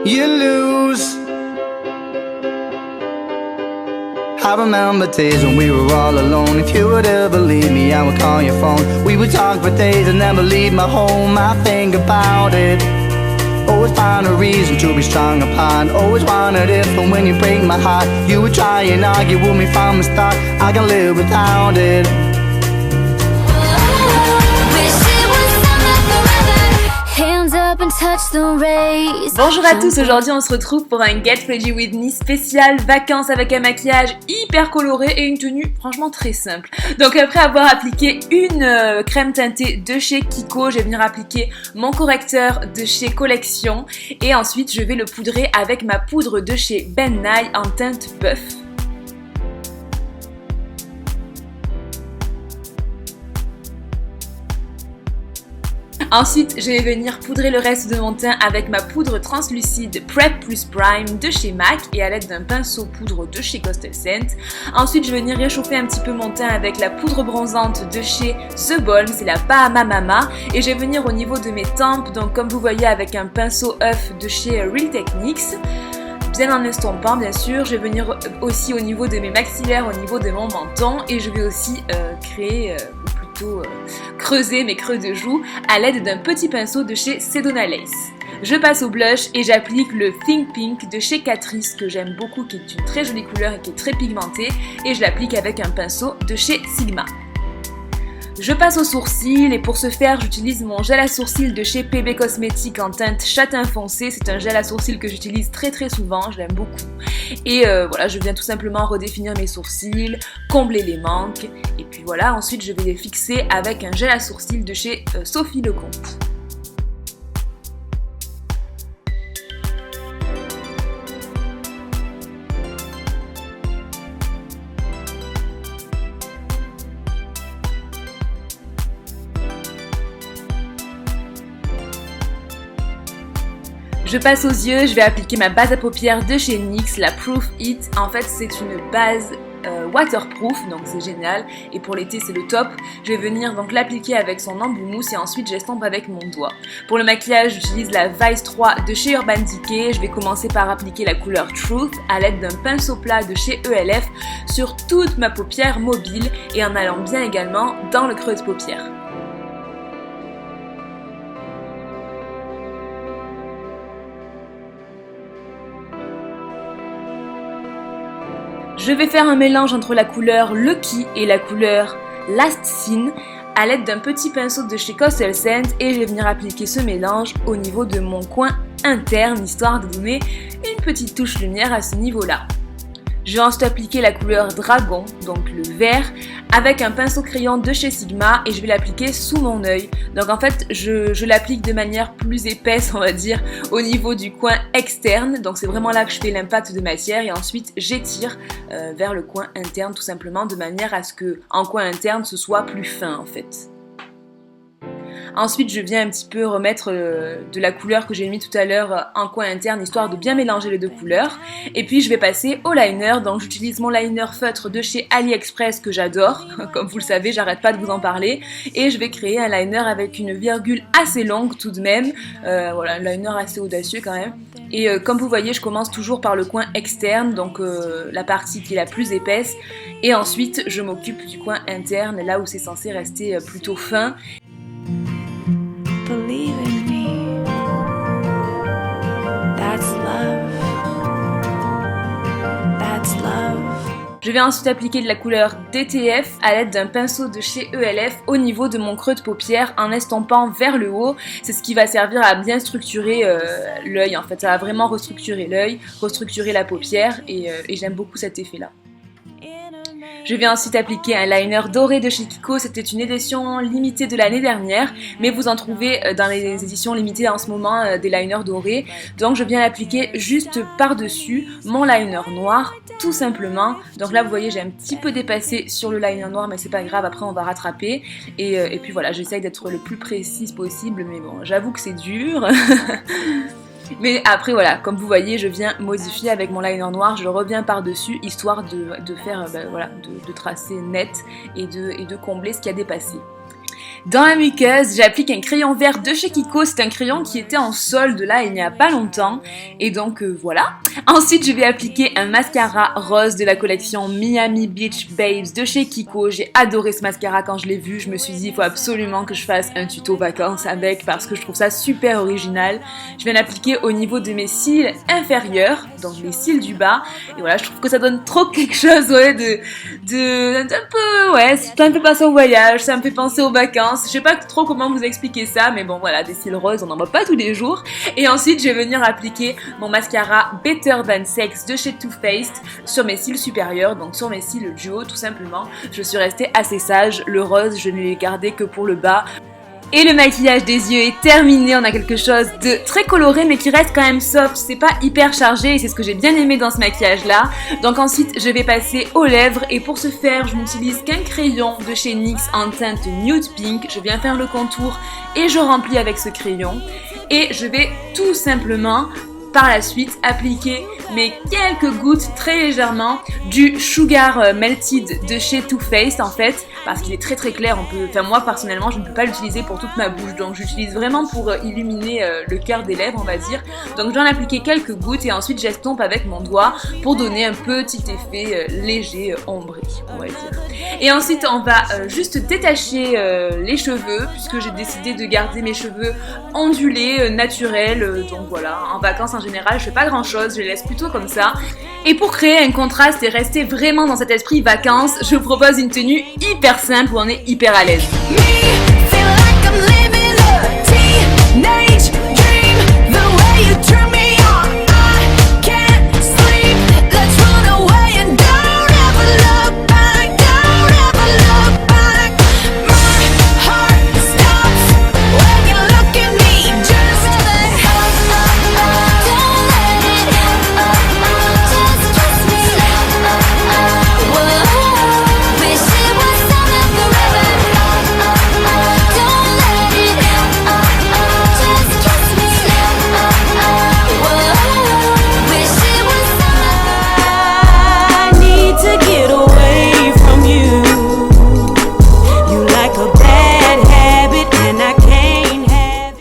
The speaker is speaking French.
you lose. I remember days when we were all alone. If you would ever leave me, I would call your phone. We would talk for days and never leave my home. I think about it. Always find a reason to be strung apart. Always wondered if and when you break my heart, you would try and argue with me from the start. I can live without it. Bonjour à tous, aujourd'hui on se retrouve pour un Get Ready With Me spécial vacances avec un maquillage hyper coloré et une tenue franchement très simple. Donc après avoir appliqué une crème teintée de chez Kiko, je vais venir appliquer mon correcteur de chez Collection et ensuite je vais le poudrer avec ma poudre de chez Ben Nye en teinte Puff. Ensuite, je vais venir poudrer le reste de mon teint avec ma poudre translucide Prep Plus Prime de chez MAC et à l'aide d'un pinceau poudre de chez Coastal Scent. Ensuite, je vais venir réchauffer un petit peu mon teint avec la poudre bronzante de chez The Balm, c'est la Bahama Mama. Et je vais venir au niveau de mes tempes, donc comme vous voyez avec un pinceau œuf de chez Real Techniques. Bien en estompant bien sûr, je vais venir aussi au niveau de mes maxillaires, au niveau de mon menton et je vais aussi creuser mes creux de joues à l'aide d'un petit pinceau de chez Sedona Lace. Je passe au blush et j'applique le Think Pink de chez Catrice que j'aime beaucoup, qui est une très jolie couleur et qui est très pigmentée et je l'applique avec un pinceau de chez Sigma. Je passe aux sourcils et pour ce faire j'utilise mon gel à sourcils de chez PB Cosmetics en teinte châtain foncé. C'est un gel à sourcils que j'utilise très souvent, je l'aime beaucoup. Et voilà, je viens tout simplement redéfinir mes sourcils, combler les manques. Et puis voilà, ensuite je vais les fixer avec un gel à sourcils de chez Sophie Lecomte. Je passe aux yeux, je vais appliquer ma base à paupières de chez NYX, la Proof It. En fait, c'est une base waterproof, donc c'est génial. Et pour l'été, c'est le top. Je vais venir donc l'appliquer avec son embout mousse et ensuite j'estompe avec mon doigt. Pour le maquillage, j'utilise la Vice 3 de chez Urban Decay. Je vais commencer par appliquer la couleur Truth à l'aide d'un pinceau plat de chez ELF sur toute ma paupière mobile et en allant bien également dans le creux de paupière. Je vais faire un mélange entre la couleur Lucky et la couleur Last Scene à l'aide d'un petit pinceau de chez Coastal Scent et je vais venir appliquer ce mélange au niveau de mon coin interne histoire de donner une petite touche lumière à ce niveau-là. Je vais ensuite appliquer la couleur Dragon, donc le vert, avec un pinceau crayon de chez Sigma et je vais l'appliquer sous mon œil. Donc en fait, je l'applique de manière plus épaisse, on va dire, au niveau du coin externe. Donc c'est vraiment là que je fais l'impact de matière et ensuite j'étire vers le coin interne tout simplement de manière à ce que en coin interne ce soit plus fin en fait. Ensuite, je viens un petit peu remettre de la couleur que j'ai mis tout à l'heure en coin interne, histoire de bien mélanger les deux couleurs. Et puis, je vais passer au liner. Donc, j'utilise mon liner feutre de chez AliExpress que j'adore. Comme vous le savez, j'arrête pas de vous en parler. Et je vais créer un liner avec une virgule assez longue tout de même. Voilà, un liner assez audacieux quand même. Et comme vous voyez, je commence toujours par le coin externe, donc la partie qui est la plus épaisse. Et ensuite, je m'occupe du coin interne, là où c'est censé rester plutôt fin. Believe in me, that's love, that's love. Je vais ensuite appliquer de la couleur DTF à l'aide d'un pinceau de chez ELF au niveau de mon creux de paupière en estompant vers le haut. C'est ce qui va servir à bien structurer l'œil en fait, ça va vraiment restructurer l'œil, restructurer la paupière et j'aime beaucoup cet effet là. Je vais ensuite appliquer un liner doré de chez Kiko, c'était une édition limitée de l'année dernière, mais vous en trouvez dans les éditions limitées en ce moment des liners dorés. Donc je viens l'appliquer juste par-dessus mon liner noir, tout simplement. Donc là vous voyez j'ai un petit peu dépassé sur le liner noir, mais c'est pas grave, après on va rattraper. Et puis voilà, j'essaye d'être le plus précise possible, mais bon, j'avoue que c'est dur. Mais après voilà, comme vous voyez, je viens modifier avec mon liner noir, je reviens par-dessus, histoire de faire, voilà, de tracer net et de combler ce qui a dépassé. Dans la muqueuse, j'applique un crayon vert de chez Kiko, c'est un crayon qui était en solde là il n'y a pas longtemps, et donc voilà. Ensuite je vais appliquer un mascara rose de la collection Miami Beach Babes de chez Kiko. J'ai adoré ce mascara quand je l'ai vu, je me suis dit il faut absolument que je fasse un tuto vacances avec parce que je trouve ça super original. Je viens l'appliquer au niveau de mes cils inférieurs, donc les cils du bas, et voilà, je trouve que ça donne trop quelque chose, ouais, un peu, ouais, ça me fait penser au voyage, ça me fait penser aux vacances. Je sais pas trop comment vous expliquer ça, mais bon voilà, des cils roses, on n'en voit pas tous les jours. Et ensuite, je vais venir appliquer mon mascara Better Than Sex de chez Too Faced sur mes cils supérieurs, donc sur mes cils du haut tout simplement. Je suis restée assez sage, le rose, je ne l'ai gardé que pour le bas. Et le maquillage des yeux est terminé, on a quelque chose de très coloré mais qui reste quand même soft, c'est pas hyper chargé et c'est ce que j'ai bien aimé dans ce maquillage là. Donc ensuite je vais passer aux lèvres et pour ce faire je n'utilise qu'un crayon de chez NYX en teinte nude pink. Je viens faire le contour et je remplis avec ce crayon et je vais tout simplement par la suite appliquer mes quelques gouttes très légèrement du Sugar Melted de chez Too Faced en fait parce qu'il est très très clair. Enfin moi personnellement je ne peux pas l'utiliser pour toute ma bouche, donc j'utilise vraiment pour illuminer le cœur des lèvres on va dire. Donc je vais en appliquer quelques gouttes et ensuite j'estompe avec mon doigt pour donner un petit effet léger ombré on va dire. Et ensuite on va juste détacher les cheveux puisque j'ai décidé de garder mes cheveux ondulés, naturels, donc voilà, en vacances en général je fais pas grand chose, je les laisse plutôt comme ça. Et pour créer un contraste et rester vraiment dans cet esprit vacances, je vous propose une tenue hyper simple où on est hyper à l'aise.